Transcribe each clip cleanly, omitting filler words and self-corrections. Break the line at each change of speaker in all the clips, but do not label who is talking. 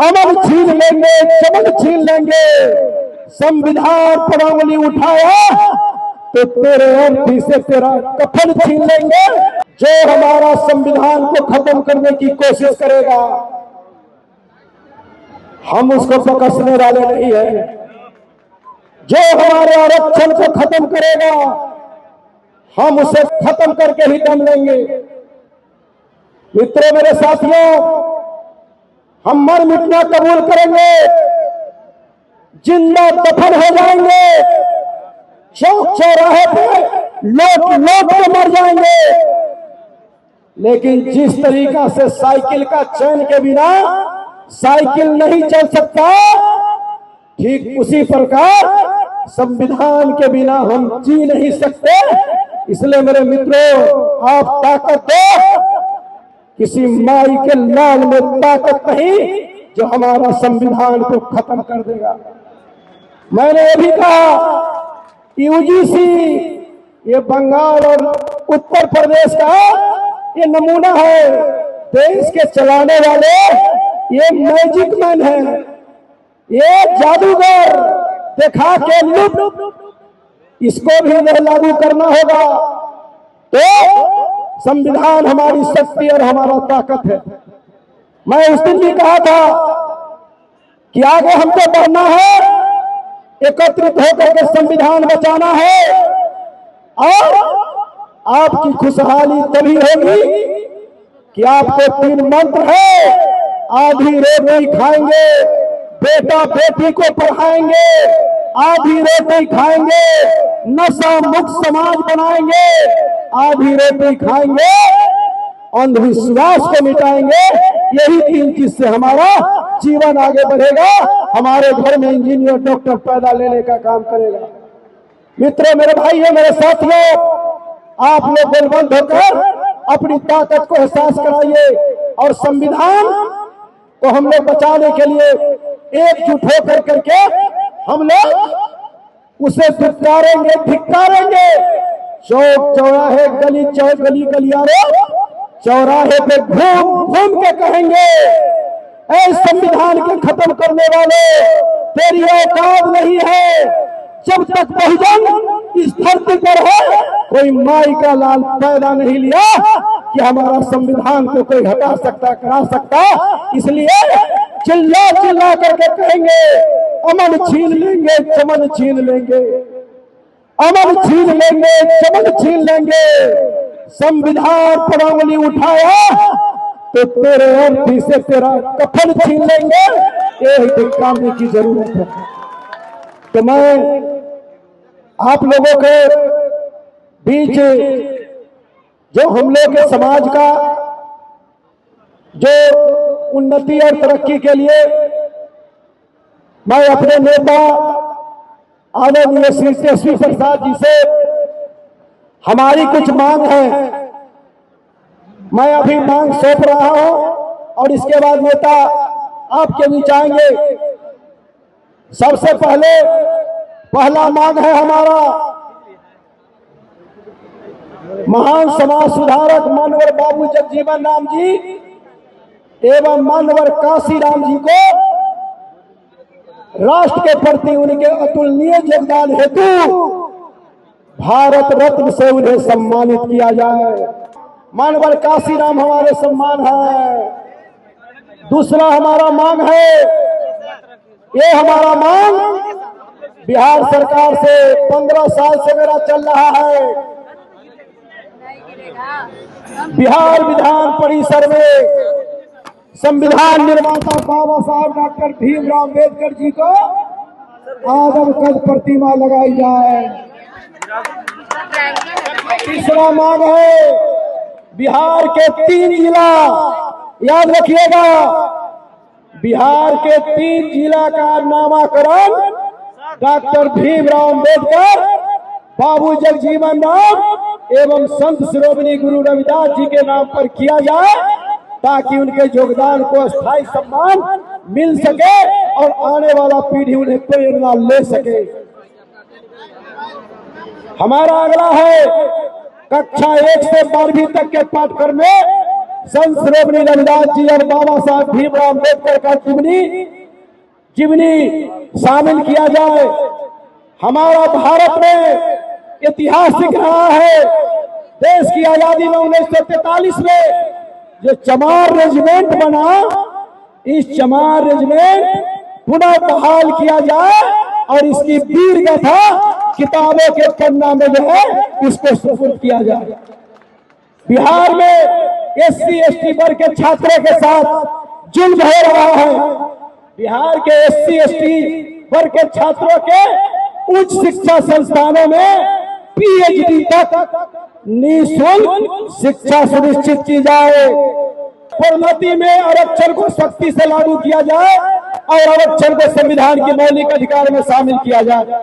अमन छीन लेंगे, चमन छीन लेंगे। संविधान पर उंगली उठाया तो तेरे अर्थी से तेरा कफन छीन लेंगे। जो हमारा संविधान को खत्म करने की कोशिश करेगा, हम उसको बख्शने वाले नहीं है। जो हमारे आरक्षण को खत्म करेगा, हम उसे खत्म करके ही दम लेंगे। मित्रों, मेरे साथियों, हम मर मिटना कबूल करेंगे, जिंदा दफन हो जाएंगे, चौक चौराहे पे लोट के मर जाएंगे। लेकिन जिस तरीका से साइकिल का चैन के बिना साइकिल नहीं चल सकता, ठीक उसी प्रकार संविधान के बिना हम जी नहीं सकते। इसलिए मेरे मित्रों, आप ताकत दो, किसी माई के लाल में ताकत नहीं जो हमारा संविधान को खत्म कर देगा। मैंने ये भी कहा, यूजीसी ये बंगाल और उत्तर प्रदेश का ये नमूना है। देश के चलाने वाले ये मैजिक मैन है, ये जादूगर दिखा के लुट, इसको भी लागू करना होगा। तो संविधान हमारी शक्ति और हमारा ताकत है। मैं उस दिन भी कहा था कि आगे हमको बढ़ना है, एकत्रित होकर के संविधान बचाना है, और आपकी खुशहाली तभी होगी कि आपको 3 मंत्र है। आधी रोटी खाएंगे, बेटा बेटी को पढ़ाएंगे, आधी रोटी खाएंगे, नशा मुक्त समाज बनाएंगे, आधी रोटी खाएंगे, अंधविश्वास को मिटाएंगे। यही 3 चीज से हमारा जीवन आगे बढ़ेगा, हमारे घर में इंजीनियर डॉक्टर पैदा लेने का काम करेगा। मित्रों, मेरे भाइयों, मेरे साथियों, आप लोग बलवंत होकर अपनी ताकत को एहसास कराइए और संविधान को हम लोग बचाने के लिए एकजुट होकर करके हम लोग उसे धिक्कारेंगे, धिक्कारेंगे। चौक चौराहे, गली गलियारे चौराहे पे घूम घूम के कहेंगे, ऐ संविधान के खत्म करने वाले, तेरी औकात नहीं है। जब तक बहुजन इस धरती पर है, कोई माई का लाल पैदा नहीं लिया कि हमारा संविधान को कोई हटा सकता, करा सकता। इसलिए चिल्ला चिल्ला करके कहेंगे, अमन छीन लेंगे, चमन छीन लेंगे, अमन छीन लेंगे, चमन छीन लेंगे। संविधान पर उंगली उठाया तो तेरे अर्थी से तेरा कफन छीन लेंगे। ये काम की जरूरत है। तो मैं आप लोगों के बीच जो हम लोग के समाज का जो उन्नति और तरक्की के लिए मैं अपने नेता आदरणीय श्री तेजस्वी प्रसाद जी से हमारी कुछ मांग है, मैं अभी मांग सौंप रहा हूं और इसके बाद नेता आपके बीच आएंगे। सबसे पहला मांग है हमारा, महान समाज सुधारक मानवर बाबू जगजीवन राम जी एवं मानवर काशीराम जी को राष्ट्र के प्रति उनके अतुलनीय योगदान हेतु भारत रत्न से उन्हें सम्मानित किया जाए। मानवर काशीराम हमारे सम्मान है। दूसरा हमारा मांग है, ये हमारा मांग बिहार सरकार से 15 साल से मेरा चल रहा है। बिहार विधान परिषद में संविधान निर्माता बाबा साहब डॉक्टर भीमराव अम्बेडकर जी को आदम कद प्रतिमा लगाई जाए। तीसरा मांग है, बिहार के 3 जिला, याद रखिएगा, बिहार के 3 जिला का नामाकरण डॉक्टर भीमराव अम्बेडकर, बाबू जगजीवन राम एवं संत शिरोमणि गुरु रविदास जी के नाम पर किया जाए, ताकि उनके योगदान को स्थायी सम्मान मिल सके और आने वाला पीढ़ी उन्हें प्रेरणा ले सके। हमारा अगला है, कक्षा 1 से 12वीं तक के पाठ्यक्रम में संत श्रोमणी रविदास जी और बाबा साहब भीमराव अम्बेडकर का जीवनी शामिल किया जाए। हमारा भारत में इतिहास लिख रहा है। देश की आजादी में 1943 में जो चमार रेजिमेंट बना, इस चमार रेजिमेंट पुनः बहाल किया जाए और इसकी वीर गाथा किताबों के पन्ना में जो है इसको सुपुर्द किया जाए। बिहार में SC ST वर्ग के छात्रों के साथ जुल्म हो रहा है। बिहार के SC ST वर्ग के छात्रों के उच्च शिक्षा संस्थानों में PhD तक निःशुल्क शिक्षा सुनिश्चित की जाए। प्रोन्नति में आरक्षण को सख्ती से लागू किया जाए और आरक्षण को संविधान के मौलिक अधिकार में शामिल किया जाए।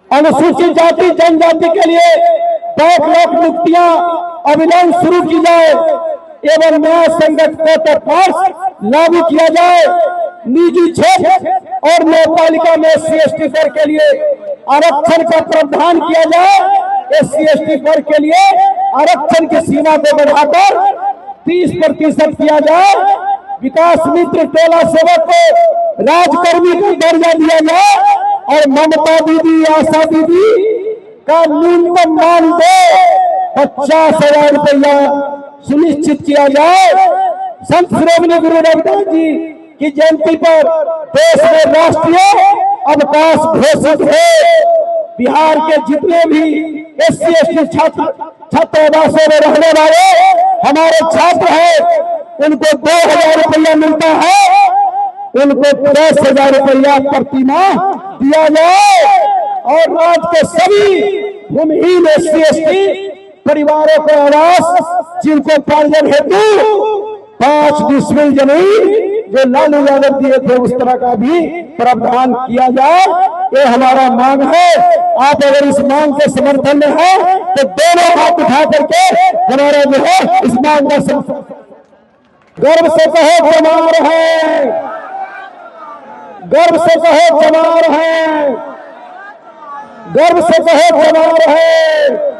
अनुसूचित जाति जनजाति के लिए बैकलॉग नियुक्तियां अविलंब शुरू की जाए एवं न्याय संगत कोटा पास लागू किया जाए। निजी क्षेत्र और न्यायपालिका में SC ST वर्ग के लिए आरक्षण का प्रावधान किया जाए। SC ST वर्ग के लिए आरक्षण की सीमा को बढ़ाकर 30% किया जाए। विकास मित्र टोला सेवक को राजकर्मी का दर्जा दिया जाए और ममता दीदी, आशा दीदी का न्यूनतम मानदेय 50,000 रुपया सुनिश्चित किया जाए। संत श्रोमणी गुरु रविदास जी की जयंती पर देश में राष्ट्रीय अवकाश घोषित है। बिहार के जितने भी SC ST छात्रावासों में रहने वाले हमारे छात्र हैं, उनको 2,000 रुपया मिलता है, उनको 10,000 रुपया प्रति माह दिया जाए और राज्य के सभी भूमिहीन SC ST परिवारों को आवास, जिनको पार्जन हेतु 5 डिसमिल जमीन जो लालू यादव दिए थे उस तरह का भी प्रावधान किया जाए। ये हमारा मांग है। आप अगर इस मांग के समर्थन में है तो दोनों हाथ उठा करके हमारा जो है इस मांग का गर्व से कहो चमार है, गर्व से कहो चमार है, गर्व से कहो चमार है।